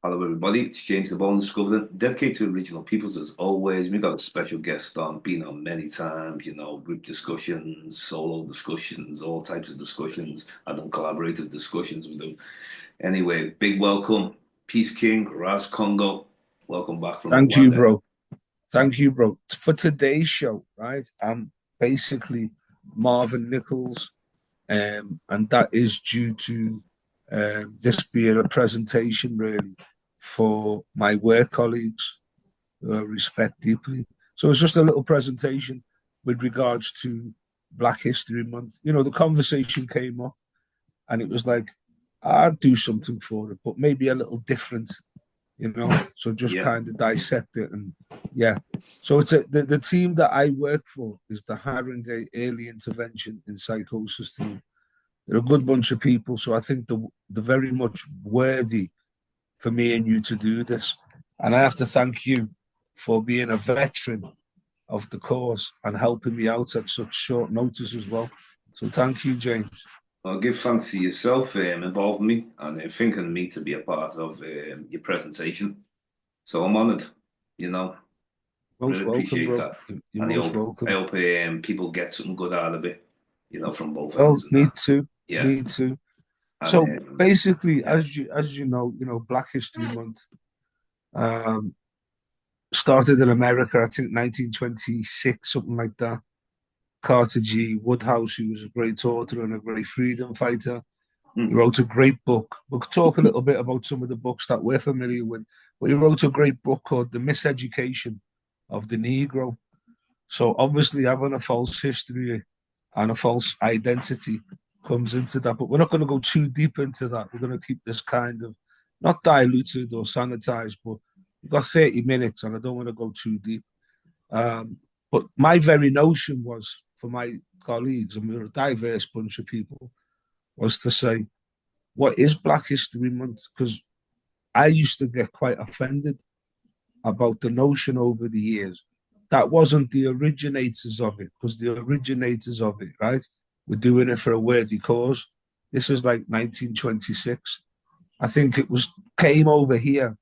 Hello, everybody. It's James the Bone Discoverer, dedicated to regional peoples as always. We got a special guest on, been on many times, group discussions, solo discussions, all types of discussions. I've done collaborative discussions with them. Anyway, big welcome, Peace King, Ras Congo. Welcome back from Thank you, Rwanda. bro. Thank you, bro. For today's show, right? I'm basically Marvin Nichols, and that is due to this being a presentation, really, for my work colleagues who I respect deeply. So it's just a little presentation with regards to Black History Month. The conversation came up, and it was like, I'd do something for it, but maybe a little different. So just Yeah, kind of dissect it. And yeah, so the team that I work for is the Haringey Early Intervention in Psychosis team. They're a good bunch of people, so I think they're very much worthy for me and you to do this. And I have to thank you for being a veteran of the course and helping me out at such short notice as well. So thank you, James. I'll give thanks to yourself involving me and thinking of me to be a part of your presentation. So I'm honored, you know. Most Really welcome, appreciate bro. that. You're And most I welcome. hope people get something good out of it, from both ends Well, and me that. too. Yeah. Me too. And So basically, yeah. as you know, Black History Month um, started in America, I think 1926, something like that. Carter G. Woodhouse, who was a great author and a great freedom fighter, he Mm. wrote a great book. We'll talk a little bit about some of the books that we're familiar with, but he wrote a great book called The Miseducation of the Negro. So obviously, having a false history and a false identity comes into that. But we're not going to go too deep into that. We're going to keep this kind of not diluted or sanitized, but we've got 30 minutes and I don't want to go too deep. But my very notion was for my colleagues, and we're a diverse bunch of people, was to say, what is Black History Month? Because I used to get quite offended about the notion over the years. That wasn't the originators of it, because the originators of it, right, were doing it for a worthy cause. This is like 1926. I think it was came over here.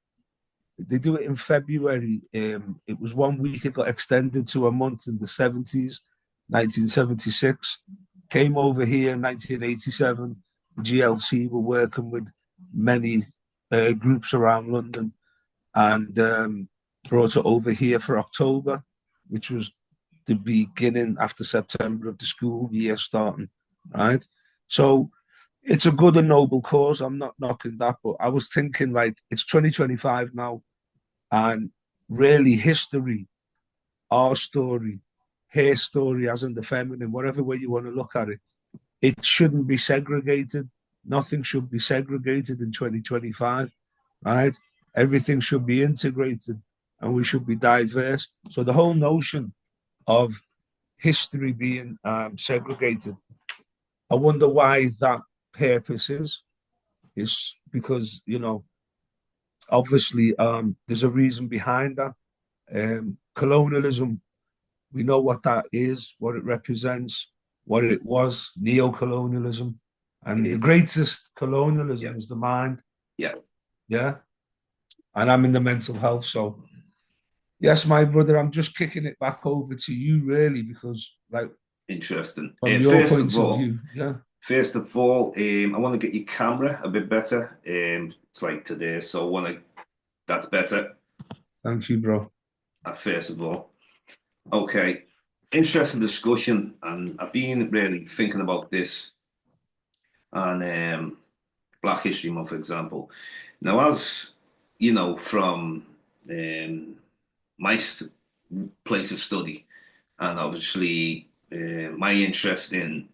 They do it in February. It was 1 week. It got extended to a month in the 70s, 1976. Came over here in 1987. GLC were working with many groups around London and brought it over here for October, which was the beginning after September of the school year starting, right? So it's a good and noble cause. I'm not knocking that, but I was thinking like it's 2025 now, and really history, our story, her story, as in the feminine, whatever way you want to look at it, it shouldn't be segregated. Nothing should be segregated in 2025, right? Everything should be integrated and we should be diverse. So the whole notion of history being segregated, I wonder why that purpose is because, obviously there's a reason behind that. Colonialism, we know what that is, what it represents, what it was, neo-colonialism. And the It, greatest yeah, colonialism is the mind. yeah. Yeah. And I'm in the mental health. So, yes, my brother, I'm just kicking it back over to you, really, because, like, Interesting. from your First of point of all, view, yeah. I want to get your camera a bit better. It's like today, so I want to. That's better. Thank you, bro. First of all, okay. Interesting discussion, and I've been really thinking about this and Black History Month, for example. Now, as from um, my place of study, and obviously my interest in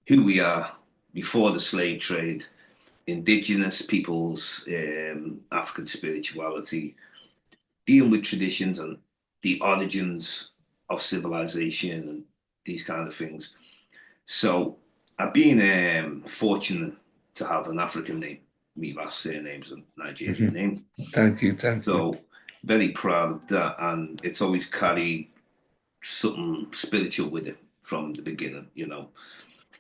who we are before the slave trade, indigenous peoples, African spirituality, dealing with traditions and the origins of civilization and these kind of things. So I've been fortunate to have an African name. My last surname's a Nigerian Mhm. name. Thank you. Thank you. So very proud of that. And it's always carried something spiritual with it from the beginning.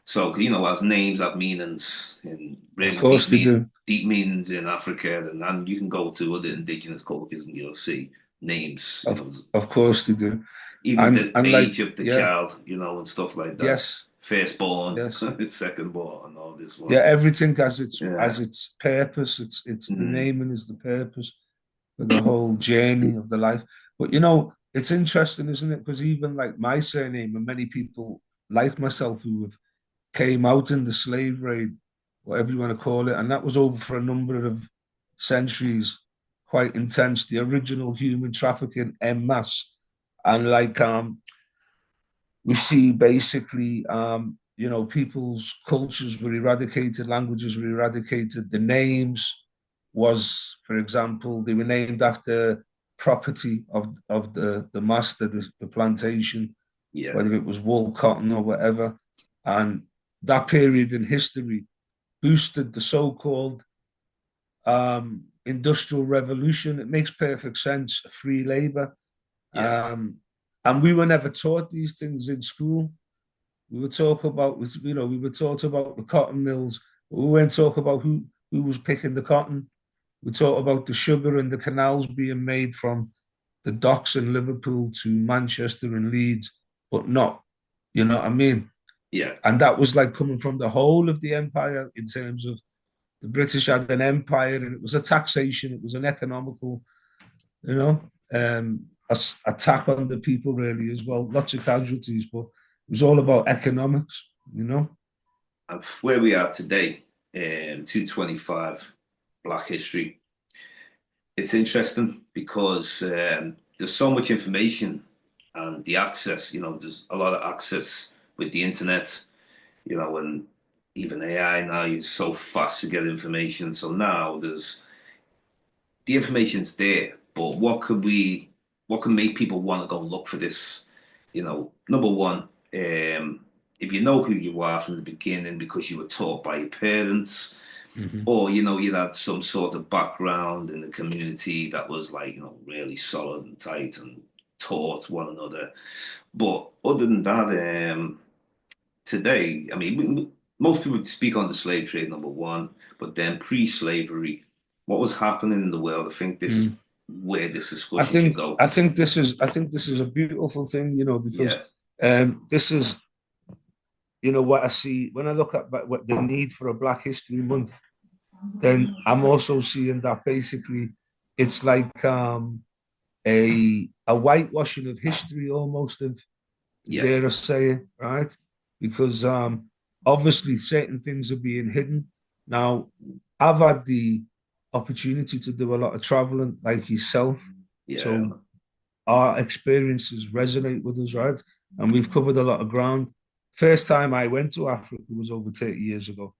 So, as names have meanings and Of really course they do. deep meanings in Africa, and you can go to other indigenous cultures and you'll see names, Of of course they do. even And the and like age of the yeah, child, and stuff like that. yes, Firstborn, yes. secondborn, and all this Yeah, one. everything has Yeah. its purpose. It's the Mm. naming is the purpose for the whole journey of the life. But it's interesting, isn't it? Because even like my surname and many people like myself who have came out in the slave trade, whatever you want to call it, and that was over for a number of centuries, quite intense. The original human trafficking en masse, and like we see basically people's cultures were eradicated, languages were eradicated. The names was, for example, they were named after property of the master, the plantation, Yeah. whether it was wool, cotton, or whatever. And that period in history boosted the so-called industrial revolution. It makes perfect sense, free labor. Yeah. And we were never taught these things in school. We would talk about, we were taught about the cotton mills, but we weren't talk about who was picking the cotton. We talk about the sugar and the canals being made from the docks in Liverpool to Manchester and Leeds, but not, you know what I mean? Yeah. And that was like coming from the whole of the empire in terms of the British had an empire and it was a taxation, it was an economical, you know, attack on the people really as well. Lots of casualties, but it was all about economics. And where we are today, 225 Black History. It's interesting because there's so much information and the access, there's a lot of access with the internet, and even AI now is so fast to get information. So now the information's there, but what can make people want to go look for this? Number one, if you know who you are from the beginning because you were taught by your parents, Mm-hmm. or you had some sort of background in the community that was like really solid and tight and taught one another. But other than that, today, I mean, most people speak on the slave trade, number one, but then pre-slavery, what was happening in the world? I think this is Mm. where this I discussion should think go. I think this is a beautiful thing, because Yeah, this is what I see when I look at what the need for a Black History Month. Then I'm also seeing that basically it's like a whitewashing of history almost, if yeah, dare I say it, right? Because obviously certain things are being hidden. Now, I've had the opportunity to do a lot of traveling like yourself. yeah, So our experiences resonate with us, right? And we've covered a lot of ground. First time I went to Africa was over 30 years ago.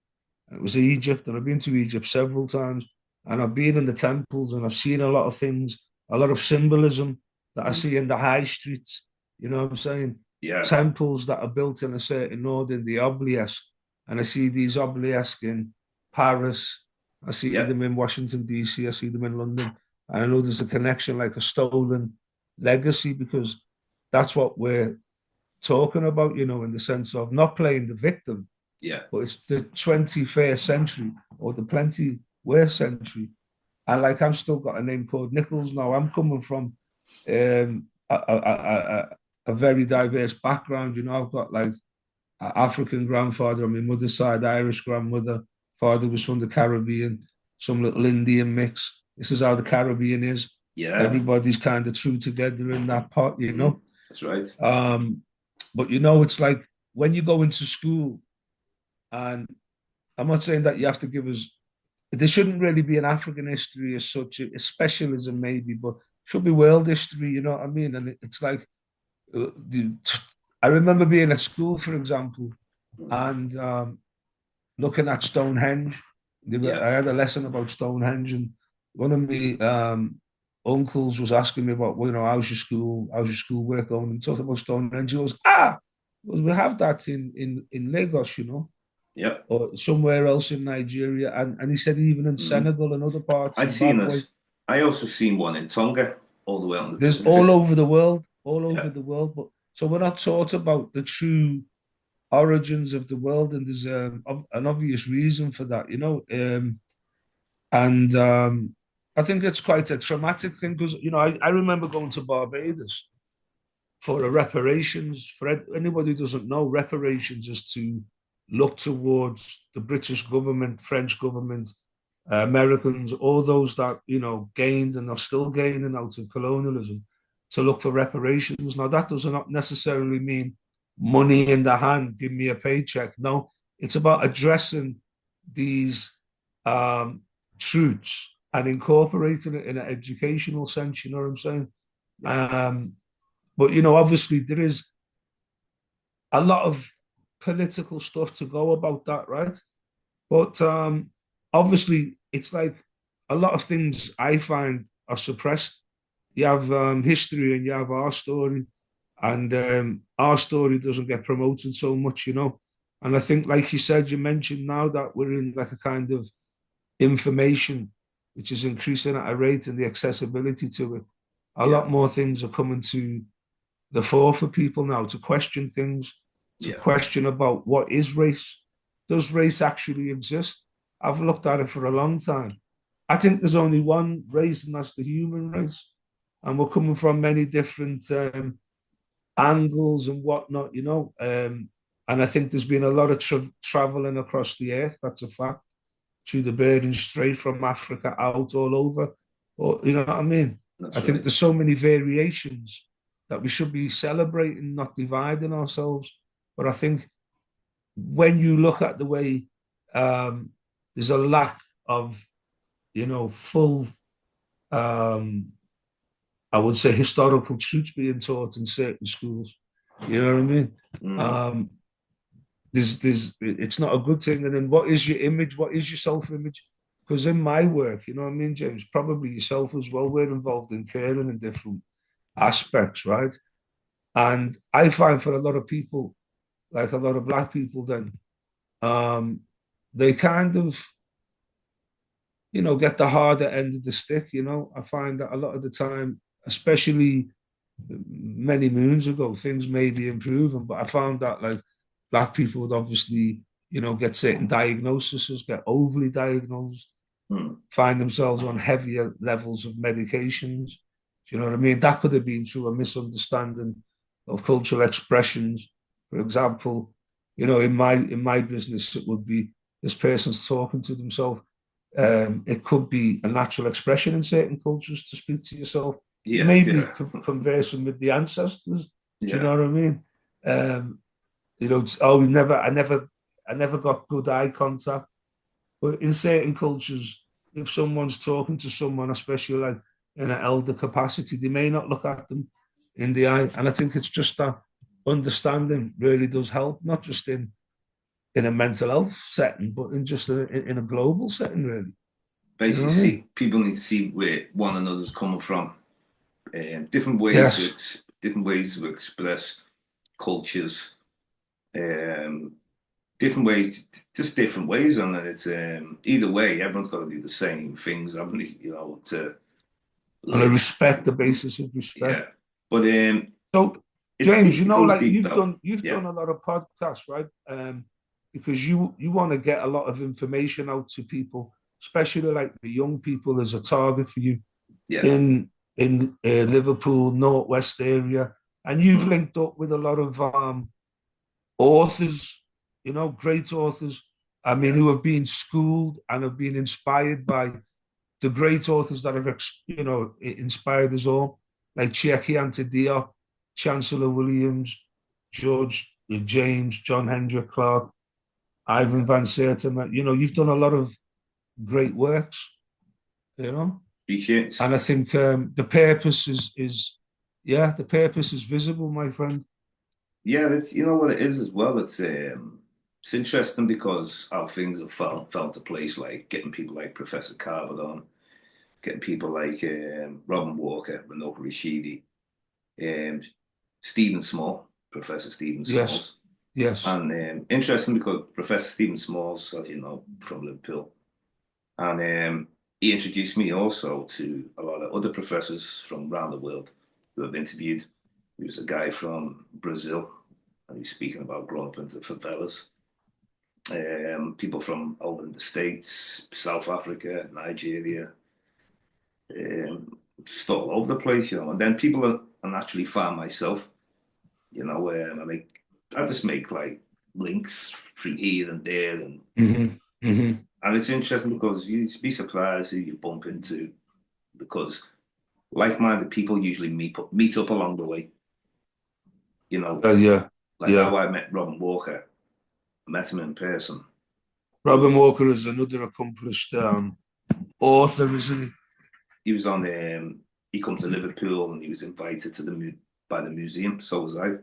It was Egypt, and I've been to Egypt several times, and I've been in the temples, and I've seen a lot of things, a lot of symbolism that I mm, see in the high streets. You know what I'm saying? yeah, Temples that are built in a certain order, the obelisk, and I see these obelisks in Paris. I see yeah, them in Washington D.C. I see them in London, and I know there's a connection, like a stolen legacy, because that's what we're talking about. In the sense of not playing the victim, yeah, but it's the 21st century or the plenty worse century. And like I'm still got a name called Nichols now. I'm coming from a very diverse background. I've got like an African grandfather on my mother's side, Irish grandmother. Father was from the Caribbean, some little Indian mix. This is how the Caribbean is. yeah. Everybody's kind of true together in that pot. That's right. Um, but it's like when you go into school, and I'm not saying that you have to give us. There shouldn't really be an African history as such, a specialism maybe, but should be world history. You know what I mean? And it's like the, I remember being at school, for example, and looking at Stonehenge. Yeah, I had a lesson about Stonehenge, and one of my uncles was asking me about, how's your school? How's your school work going? And he talked about Stonehenge. He goes, we have that in Lagos, yeah. or somewhere else in Nigeria. And he said even in Mm. Senegal and other parts, I seen Zimbabwe, this. I also seen one in Tonga, all the way out in the there's all Pacific. over the world, all over Yeah, the world. But so we're not taught about the true origins of the world, and there's an obvious reason for that, and I think it's quite a traumatic thing because I remember going to Barbados for a reparations. For anybody who doesn't know, reparations is to look towards the British government, French government, Americans, all those that gained and are still gaining out of colonialism, to look for reparations. Now that does not necessarily mean money in the hand, give me a paycheck. No, it's about addressing these truths and incorporating it in an educational sense. You know what I'm saying? Yeah. But obviously there is a lot of political stuff to go about that, right? But obviously it's like a lot of things I find are suppressed. You have history and you have our story, and our story doesn't get promoted so much. And I think, like you said, you mentioned now that we're in like a kind of information which is increasing at a rate, and the accessibility to it. A Yeah. lot more things are coming to the fore for people now to question things, to Yeah. question about what is race. Does race actually exist? I've looked at it for a long time. I think there's only one race, and that's the human race. And we're coming from many different angles and whatnot. And I think there's been a lot of traveling across the earth. That's a fact. Through the Bering Strait, from Africa out all over. Or you know what I mean? I That's think right. there's so many variations that we should be celebrating, not dividing ourselves. But I think when you look at the way there's a lack of, full, um, I would say, historical truths being taught in certain schools. You know what I mean? Mm. Um, it's not a good thing. And then what is your image? What is your self-image? Because in my work, you know what I mean, James, probably yourself as well, we're involved in caring in different aspects, right? And I find for a lot of people, like a lot of black people, then um, they kind of, get the harder end of the stick. I find that a lot of the time, especially many moons ago, things may be improving, but I found that like black people would obviously, get certain diagnoses, get overly diagnosed, Mm. find themselves on heavier levels of medications. Do you know what I mean? That could have been through a misunderstanding of cultural expressions. For example, in my business, it would be this person's talking to themselves. It could be a natural expression in certain cultures to speak to yourself. You Yeah. may be Yeah. conversing with the ancestors. Do you Yeah. know what I mean? Um, oh, I never got good eye contact. But in certain cultures, if someone's talking to someone, especially like in an elder capacity, they may not look at them in the eye. And I think it's just that understanding really does help, not just in a mental health setting, but in a global setting, really. You know Basically, what I mean? people need to see where one another's coming from. Different ways to Yes. different ways to express cultures. Um, different ways, just different ways, and it's either way, everyone's got to do the same things. I believe, to On a live. respect, the basis of Yeah, respect. but So, it's James, deep. It goes like deep you've though. done you've Yeah, done a lot of podcasts, right? Because you want to get a lot of information out to people, especially like the young people as a target for you yeah, in Liverpool, Northwest area, and you've mm, linked up with a lot of authors, great authors. I mean, yeah, who have been schooled and have been inspired by the great authors that have, inspired us all, like Chiaki Antidea, Chancellor Williams, George James, John Hendrik Clark, yeah. Ivan Van Sertima. You've done a lot of great works, you know, Appreciate. and I think the purpose is yeah, the purpose is visible, my friend. Yeah, it's what it is as well. It's interesting because how things have fell to place, like getting people like Professor Carver on, getting people like Robin Walker, Renoka Rashidi, um, Stephen Small, Professor Stephen Yes, Smalls. yes, And interesting because Professor Stephen Smalls, as you know, from Liverpool, and he introduced me also to a lot of other professors from around the world who I've interviewed. He was a guy from Brazil, and he's speaking about growing up into favelas. People from over in the States, South Africa, Nigeria, just all over the place, you know. And then people are naturally fan myself, you know. I just make like links through here and there, Hmm. Hmm. and it's interesting because you'd be surprised who you bump into because like-minded people usually meet up along the way, you know. Yeah, Like yeah. how I met Robin Walker, I met him in person. Robin Walker is another accomplished author, isn't he? He was on he come to Liverpool and he was invited to by the museum. So was I.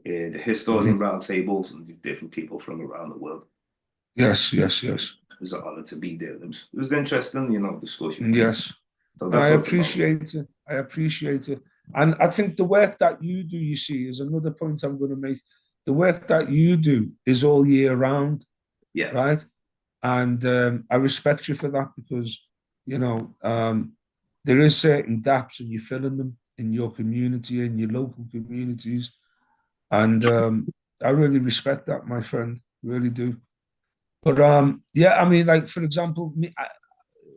The historian Hmm. roundtables and different people from around the world. Yes, yes, yes, It was an honor to be there. It was interesting, you know, discussion. yes. So And I that's what it's about. appreciate it. I appreciate it. And I think the work that you do, you see, is another point I'm going to make. The work that you do is all year round, Yeah, right? And I respect you for that because, you know, there is certain gaps and you're filling them in your community, in your local communities. And I really respect that, my friend. Really do. But yeah, I mean, like for example,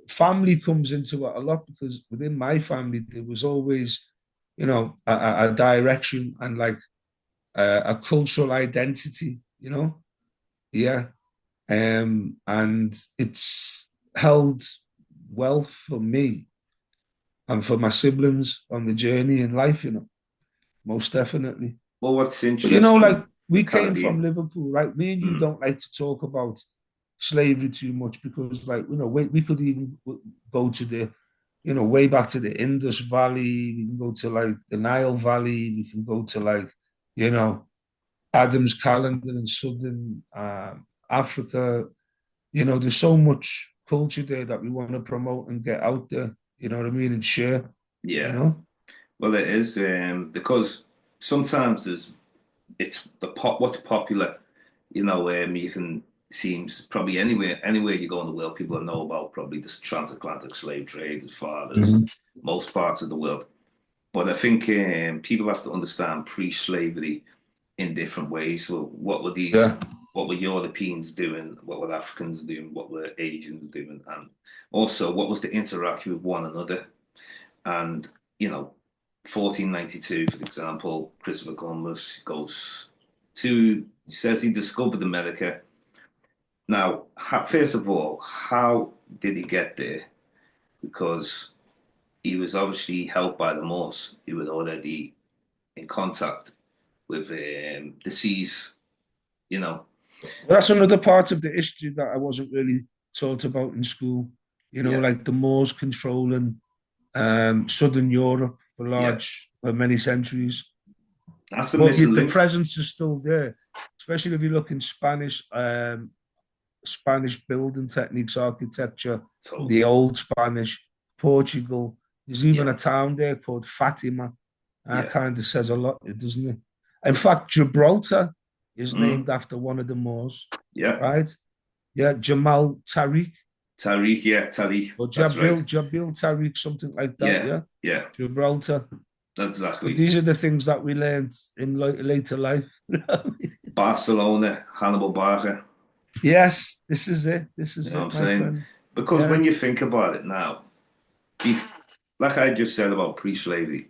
family comes into it a lot because within my family there was always, you know, a direction and like a cultural identity, you know. Yeah, and it's held well for me and for my siblings on the journey in life, you know, most definitely. well, what's But you know, like interesting, the we came from Caribbean. Liverpool, right? Me and you Mm, don't like to talk about slavery too much because, like, you know, we could even go to the, you know, way back to the Indus Valley. We can go to like the Nile Valley. We can go to like, you know, Adam's Calendar in southern Africa. You know, there's so much culture there that we want to promote and get out there. You know what I mean, and share. You yeah, know. well, it is because sometimes it's what's popular. You know, you can seems probably anywhere you go in the world, people know about probably this transatlantic slave trade as far as Mm-hmm. most parts of the world. But I think people have to understand pre-slavery in different ways. So Yeah. what were Europeans doing? What were Africans doing? What were Asians doing? And also, what was the interaction with one another? And, you know, 1492, for example, Christopher Columbus says he discovered America. Now, first of all, how did he get there? Because he was obviously helped by the Moors. He was already in contact with the seas, you know. That's another part of the history that I wasn't really taught about in school. You know, Yeah, like the Moors controlling southern Europe yeah. for many centuries. That's the But missing the link. presence is still there, especially if you look in Spanish building techniques, architecture, the Totally. old Spanish, Portugal. There's even Yeah, a town there called Fatima. That yeah, kind of says a lot, doesn't it? In fact, Gibraltar is mm, named after one of the Moors, yeah. right? Yeah, Jamal Tariq Tariq, yeah, Tariq. or That's right. Jabil Tariq, something like that. Yeah, Yeah, yeah, Gibraltar. But exactly. these are the things that we learned in later life. Barcelona, Hannibal Barca. Yes, this is it. This You is know what I'm it, my saying? friend. Because Yeah. when you think about it now, like I just said about pre-slavery,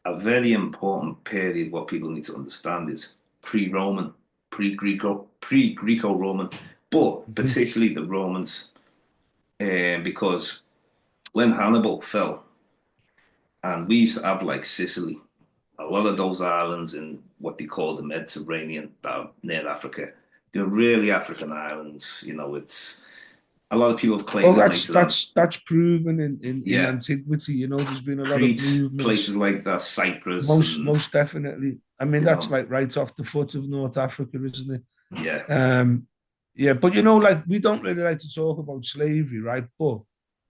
a very important period what people need to understand is pre-Roman, pre-Greco-Roman, but Mhm. particularly the Romans, because when Hannibal fell, and we used to have like Sicily, a lot of those islands in what they call the Mediterranean, down near Africa, they're really African islands. You know, it's a lot of people have Well, claimed them later on. that's proven in Yeah, antiquity. You know, there's been a lot of Crete, places movements. like that, Cyprus, and Most definitely. I mean, you that's know, like right off the foot of North Africa, isn't it? yeah, Um, yeah, but you know, like we don't really like to talk about slavery, right? But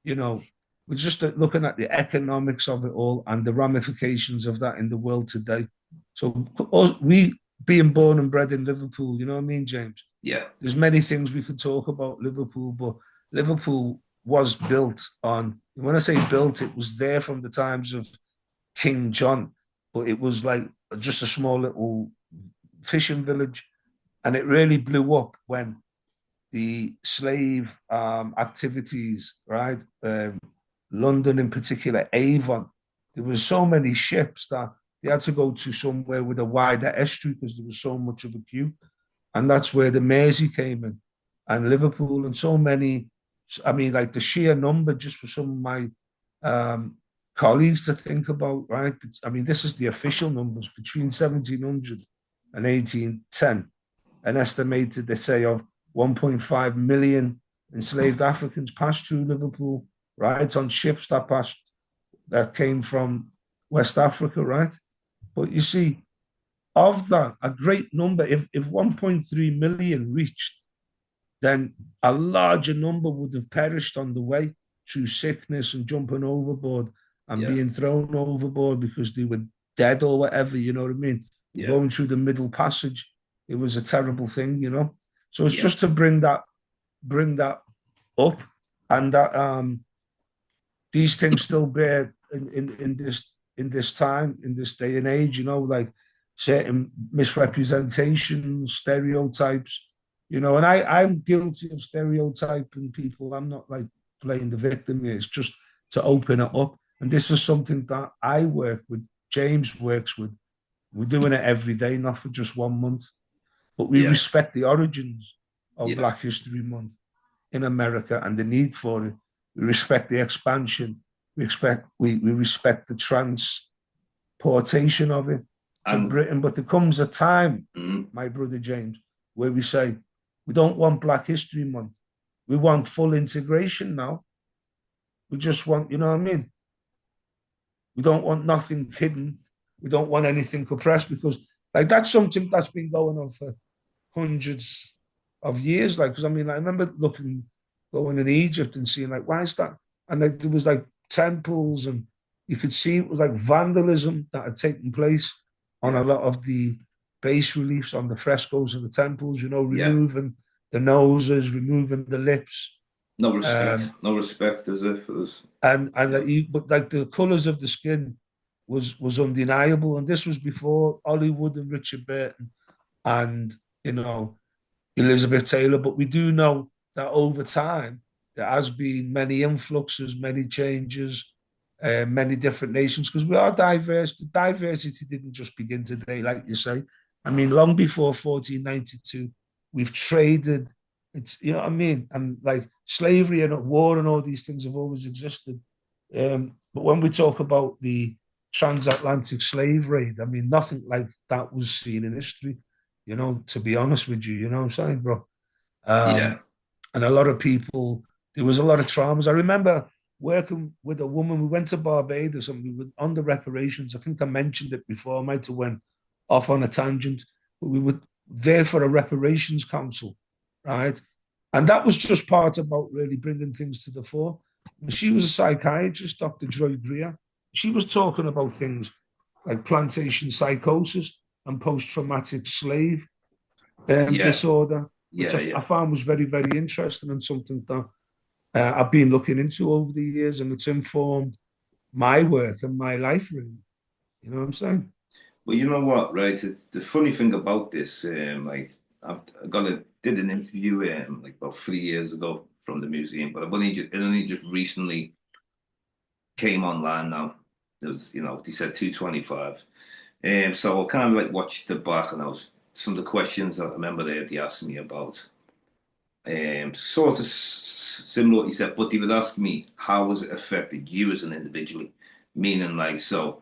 you know, we're just looking at the economics of it all and the ramifications of that in the world today. So we being born and bred in Liverpool, you know what I mean, James? yeah, There's many things we could talk about Liverpool, but Liverpool was built on. When I say built, it was there from the times of King John, but it was like just a small little fishing village, and it really blew up when the slave activities, right? London in particular, Avon. There was so many ships that they had to go to somewhere with a wider estuary because there was so much of a queue, and that's where the Mersey came in, and Liverpool, and so many. I mean, like the sheer number, just for some of my um, colleagues to think about, right? I mean, this is the official numbers between 1700 and 1810, an estimated, they say, of 1.5 million enslaved Africans passed through Liverpool, right, on ships that came from West Africa, right? But you see, of that, a great number, if 1.3 million reached, then a larger number would have perished on the way through sickness and jumping overboard and Yeah. being thrown overboard because they were dead or whatever, you know what I mean? Yeah. Going through the Middle Passage, it was a terrible thing, you know. So it's Yeah. just to bring that up, and that these things still bear in this time, in this day and age, you know, like certain misrepresentations, stereotypes, you know, and I'm guilty of stereotyping people. I'm not like playing the victim here. It's just to open it up. And this is something that I work with, James works with. We're doing it every day, not for just 1 month, but we Yeah. respect the origins of Yeah. Black History Month in America and the need for it. We respect the expansion. We respect the transportation of it to And Britain. But there comes a time, mm, my brother James, where we say we don't want Black History Month. We want full integration now. We just want, you know what I mean? We don't want nothing hidden. We don't want anything compressed because, like, that's something that's been going on for hundreds of years. Like, because I mean, I remember going in Egypt and seeing like, why is that? And like, there was like temples, and you could see it was like vandalism that had taken place on a yeah. lot of the bas reliefs on the frescoes of the temples. You know, Yeah. removing the noses, removing the lips, No respect. um, No respect as if it was. and Yeah. like, but like the colors of the skin was undeniable. And this was before Hollywood and Richard Burton and, you know, Elizabeth Taylor, but we do know that over time there has been many influxes, many changes, many different nations because we are diverse. The diversity didn't just begin today, like you say. I mean, long before 1492, we've traded. It's, you know what I mean, and like slavery and war and all these things have always existed. But when we talk about the transatlantic slave trade, I mean, nothing like that was seen in history, you know, to be honest with you, you know what I'm saying, bro? Yeah. Um, and a lot of people, there was a lot of traumas. I remember working with a woman, we went to Barbados and we were on the reparations. I think I mentioned it before, I might have went off on a tangent, but we were there for a reparations council, right? And that was just part about really bringing things to the fore. And she was a psychiatrist, Dr. Joy Greer. She was talking about things like plantation psychosis and post-traumatic slave Yeah. disorder, which Yeah. I Yeah. found was very, very interesting and something that I've been looking into over the years, and it's informed my work and my life, really. You know what I'm saying? Well, you know what, right? It's the funny thing about this, like I did an interview like about 3 years ago from the museum, but it only just recently came online now. It was, they said 225. So I kind of like watched the back, and I was some of the questions that I remember they asked me about. Sort of similar what you said, but they would ask me how has it affected you as an individual, meaning like so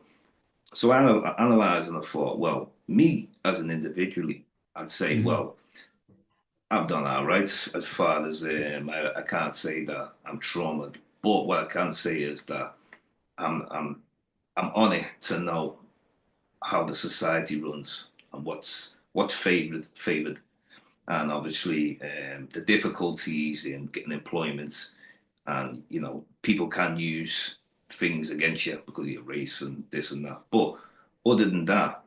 I analyzed and I thought, well, me as an individual, I'd say, Mm-hmm. well, I've done all right as far as I can't say that I'm traumatized, but what I can say is that I'm I'm I'm on it to know how the society runs and what's favored, and obviously the difficulties in getting employment, and people can use things against you because of your race and this and that. But other than that,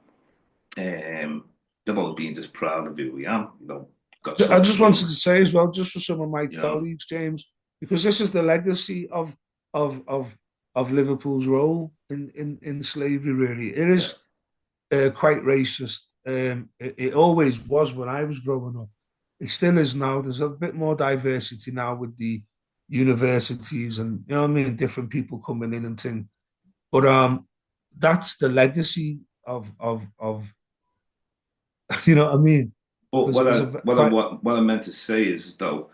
they've always been just proud of who we am. Got I so just wanted to say as well, just for some of my you know, colleagues, James, because this is the legacy of of of Liverpool's role in slavery. Really, it yeah, is quite racist it always was when I was growing up. It still is now. There's a bit more diversity now with the universities and you know what I mean, different people coming in and things. But that's the legacy of you know what I mean? But Because it was a quite what I meant to say is though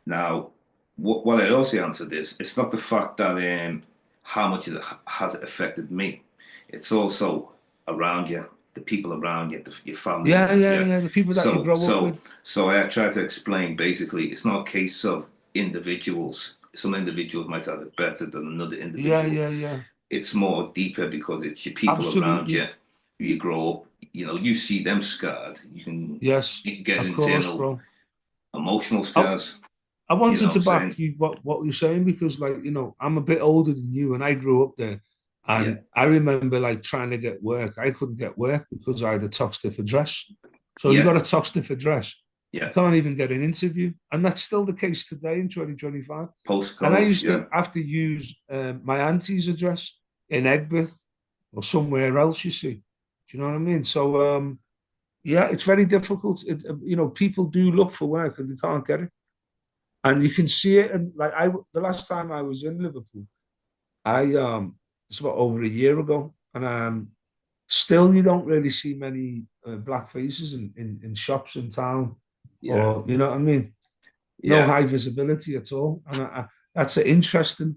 now what I also answered is it's not the fact that how much has it affected me. It's also around you, the people around you, your family yeah, members. yeah, Yeah. yeah. The people that you grow up with. So I try to explain basically it's not a case of individuals. Some individuals might have it better than another Yeah, individual. yeah, yeah. It's more deeper because it's your people around Absolutely. you who you grow up. You see them scarred. Yes, You can get of course, internal bro. emotional I, scars. I You know wanted what to I'm back saying? you what you're saying because like, I'm a bit older than you and I grew up there. Yeah, And I remember like trying to get work. I couldn't get work because I had a toxic address. So you yeah, got a toxic address, you yeah. can't even get an interview. And that's still the case today in 2025. And I Postcode. used Yeah, to have to use my auntie's address in Egbert or somewhere else, you see. Do you know what I mean? So, yeah, it's very difficult. People do look for work and they can't get it. And you can see it. And like the last time I was in Liverpool, it's about over a year ago. And still, you don't really see many black faces in shops in town, yeah, or you know what I mean. No yeah, high visibility at all, and that's an interesting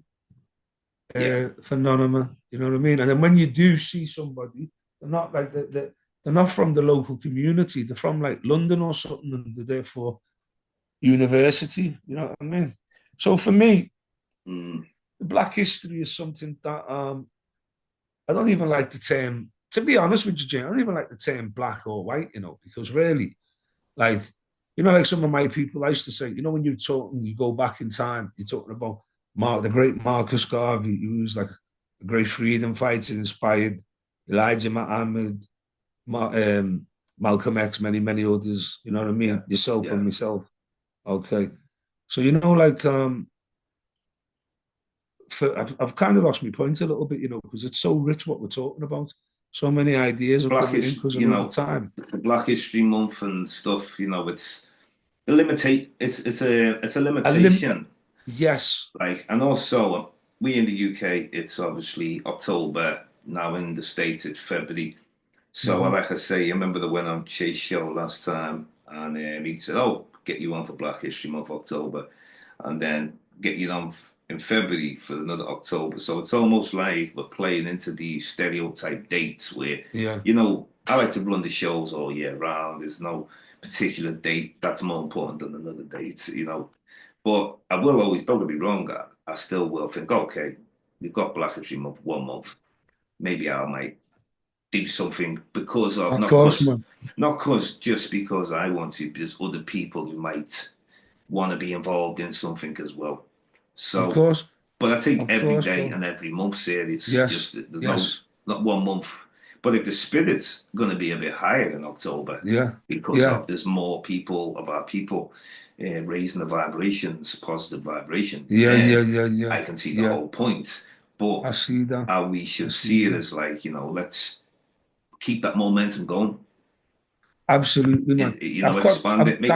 yeah, phenomenon. You know what I mean. And then when you do see somebody, they're not like they're not from the local community. They're from like London or something, and they're there for university. You know what I mean. So for me, mm, Black history is something that I don't even like the term. To be honest with you, Jane, I don't even like the term black or white. Because really, like, like some of my people, I used to say, when you're talking, you go back in time, you're talking about the great Marcus Garvey, who was like a great freedom fighter, inspired Elijah Muhammad, Malcolm X, many, many others, you know what I yeah, mean? Yourself yeah. and myself. Okay. So, like, I've kind of lost my point a little bit, because it's so rich what we're talking about. So many ideas are coming in Blackish, because I know the time. the Black History Month and stuff. It's a limitate. It's a A lim- limitation. yes. Like, and also we in the UK, it's obviously October now. In the States, it's February. So, Mm-hmm. like I say, I remember that went on Chase show last time, and he said, "Oh, get you on for Black History Month, October, and then get you on in February for another October." So it's almost like we're playing into these stereotype dates where, Yeah. I like to run the shows all year round. There's no particular date that's more important than another date. But I will always, don't get me wrong, I still will think, okay, we've got Black History Month 1 month. Maybe I might do something because of Of course, man. not because just because I want to, but there's other people who might want to be involved in something as well. Of So, course. but I think Of every course, day bro. and every month serious, Yes. just there's no Yes. not 1 month. But if the spirit's going to be a bit higher in October Yeah. because Yeah. of there's more people about people raising the vibrations, positive vibration, Yeah. Yeah. then Yeah. Yeah. I can see the Yeah. whole point. But I see that. how we I should see see it that. as like, let's keep that momentum going. Absolutely, man. Expand it, mate.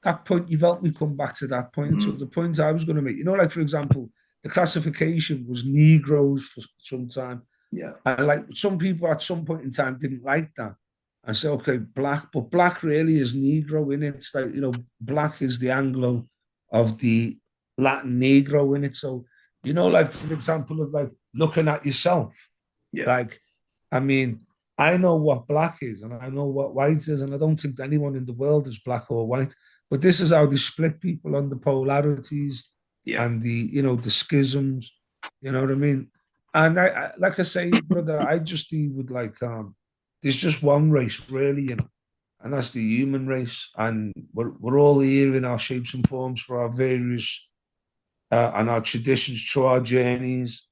That point. You've helped me come back to that point. So Mm, the point I was going to make, like for example, the classification was Negroes for some time. yeah, And like some people at some point in time didn't like that. I said, okay, black, but black really is Negro in it. It's like, black is the Anglo of the Latin Negro in it. So, like for example, of like looking at yourself, yeah, like, I mean, I know what black is and I know what white is, and I don't think anyone in the world is black or white. But this is how they split people on the polarities yeah, and the schisms. You know what I mean? And like I say, brother, I just deal with like there's just one race really, and that's the human race, and we're all here in our shapes and forms for our various and our traditions through our journeys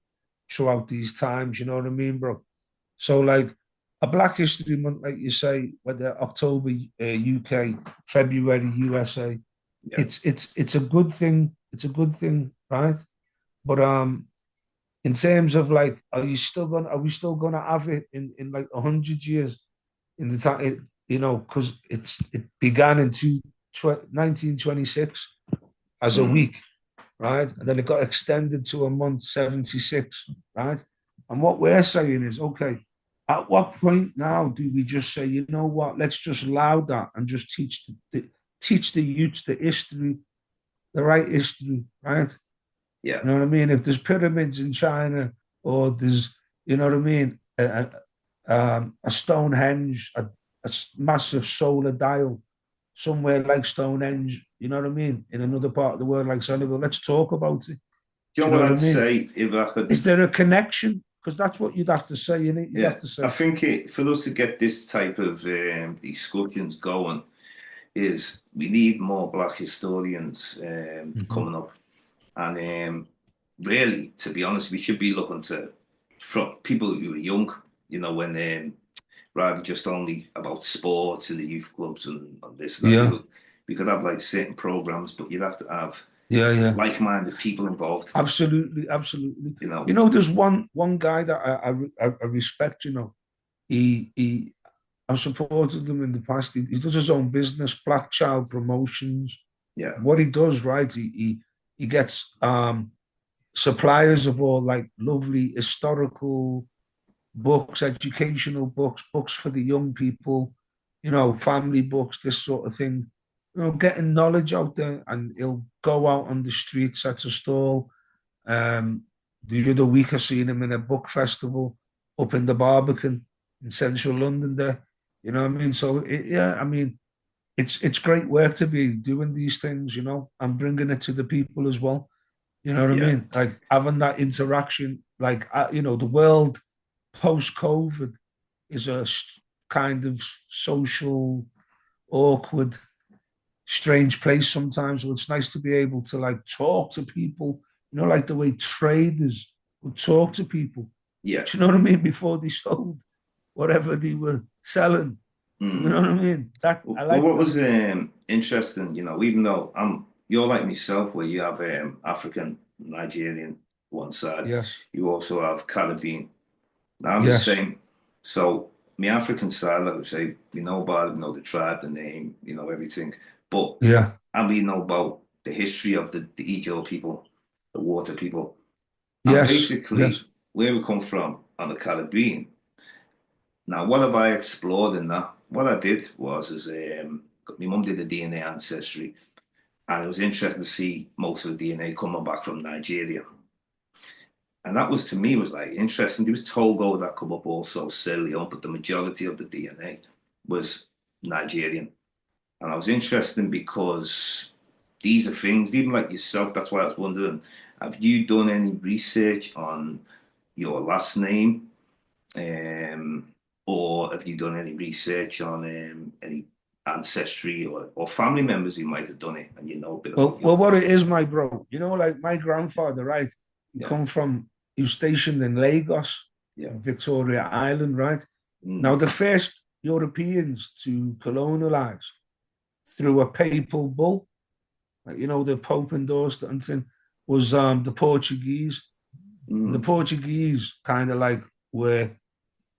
throughout these times. You know what I mean, bro? So like a Black History Month, like you say, whether October UK, February USA, yeah, it's a good thing. It's a good thing, right? But in terms of like, are we still gonna have it in like 100 years in the time? because it began in 1926 as a Mm, week, right? And then it got extended to a month, 76, right? And what we're saying is, okay, at what point now do we just say, you know what, let's just allow that and just teach the youth the history, the right history, right? yeah. You know what I mean? If there's pyramids in China or there's, you know what I mean, a Stonehenge, massive solar dial somewhere like Stonehenge, you know what I mean, in another part of the world like Senegal, let's talk about it. Do you Do you know know what what I I'd mean? say if I could? Is there a connection? Because that's what you'd have to say, innit? You'd Yeah, have to I say, think for us to get this type of discussions going, is we need more black historians mm-hmm. coming up. And really, to be honest, we should be looking to from people who are young, when rather just only about sports and the youth clubs and this and that. Yeah, We could have like certain programs, but you'd have to have yeah, yeah. like-minded people involved. Absolutely, absolutely. You know, There's one guy that I respect. He I've supported him in the past. He does his own business, Black Child Promotions. yeah, What he does, right? He gets suppliers of all like lovely historical books, educational books, books for the young people, family books, this sort of thing. Getting knowledge out there, and he'll go out on the streets at a stall. The other week I seen him in a book festival up in the Barbican in central London there. You know what I mean? So yeah, I mean it's great work to be doing these things, and bringing it to the people as well. You know what I yeah, mean? Like having that interaction, like the world post COVID is a kind of social, awkward, strange place sometimes. So it's nice to be able to like talk to people, like the way traders would talk to people. yeah. Do you know what I mean? Before they sold whatever they were selling. You know Mm. what I mean? That I Well, like what that. was interesting, even though you're like myself, where you have African, Nigerian one side, Yes. you also have Caribbean. Now I'm the Yes. same. So my African side, like I would say, we know about it, we know the tribe, the name, everything. But Yeah. and we know about the history of the Ijo people, the water people, and Yes. Yes. basically where we come from on the Caribbean. Now, what have I explored in that? What I did was, my mum did a DNA ancestry, and it was interesting to see most of the DNA coming back from Nigeria. And that was to me was like interesting. There was Togo that come up also, Sierra Leone, but the majority of the DNA was Nigerian. And I was interested because these are things, even like yourself, that's why I was wondering, have you done any research on your last name? Or have you done any research on any ancestry or family members who might have done it and you know a bit about Well, yours? what it is, my bro, like my grandfather, right? Yeah, He was stationed in Lagos, yeah. in Victoria Island, right? Now, Mm, the first Europeans to colonialize through a papal bull, like, the Pope endorsed it and thing, was the Portuguese. And the mm, Portuguese kind of like were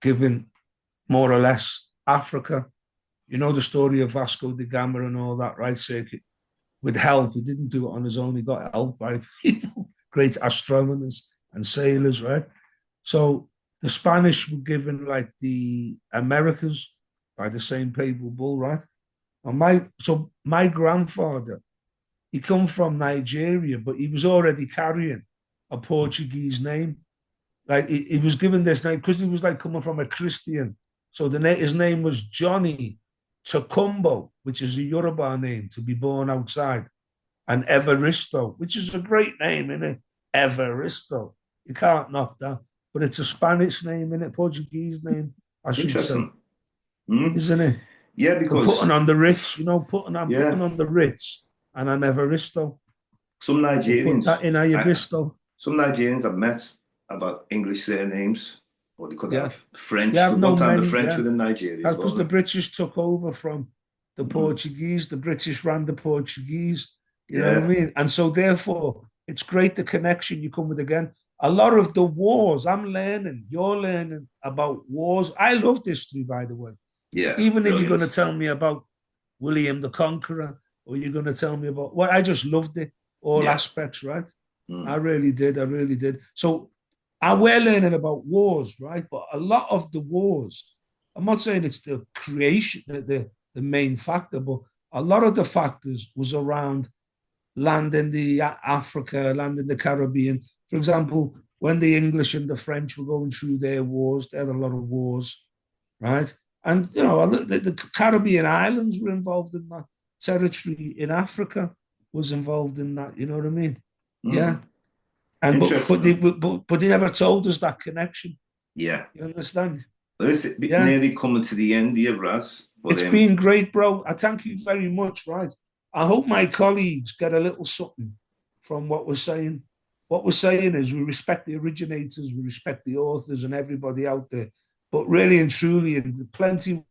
given more or less Africa. You know the story of Vasco da Gama and all that, right? Circuit with help. He didn't do it on his own. He got help by great astronomers and sailors, right? So the Spanish were given like the Americas by the same papal bull, right? And my grandfather, he come from Nigeria, but he was already carrying a Portuguese name. Like he was given this name because he was like coming from a Christian. So his name was Johnny Tacumbo, which is a Yoruba name to be born outside, and Evaristo, which is a great name, isn't it? Evaristo. You can't knock that. But it's a Spanish name, isn't it? Portuguese name, I should say, interesting. Mm, isn't it? yeah, So putting because on the Ritz, yeah, putting on the Ritz, and I'm Evaristo. some So put Nigerians, that in I, Ayabisto. some Nigerians I've met about English surnames, or they could Yeah. have Yeah, French. I've One known time the many. French Yeah. were in Nigeria as That's because well. the British took over from the Mm, Portuguese. The British ran the Portuguese. You know what I yeah, mean? And so, therefore, it's great the connection you come with again. A lot of the wars, you're learning about wars. I love history, by the way. Yeah, Even if you're going to brilliant. tell me about William the Conqueror, or you're going to tell me about what, I just loved it, all Yeah. aspects, right? I Mm. really did. I really did. So I were learning about wars, right? But a lot of the wars, I'm not saying it's the creation, the main factor, but a lot of the factors was around land in the Africa, land in the Caribbean. For example, when the English and the French were going through their wars, they had a lot of wars, right? And you know, the Caribbean islands were involved in that. Territory in Africa was involved in that. You know what I mean? Yeah. Mm. And Interesting. but they never told us that connection. Yeah. You understand? Well, it's Yeah. nearly coming to the end here, Raz. But It's been great, bro. I thank you very much. Right. I hope my colleagues get a little something from what we're saying. What we're saying is we respect the originators, we respect the authors and everybody out there. But really and truly, and plenty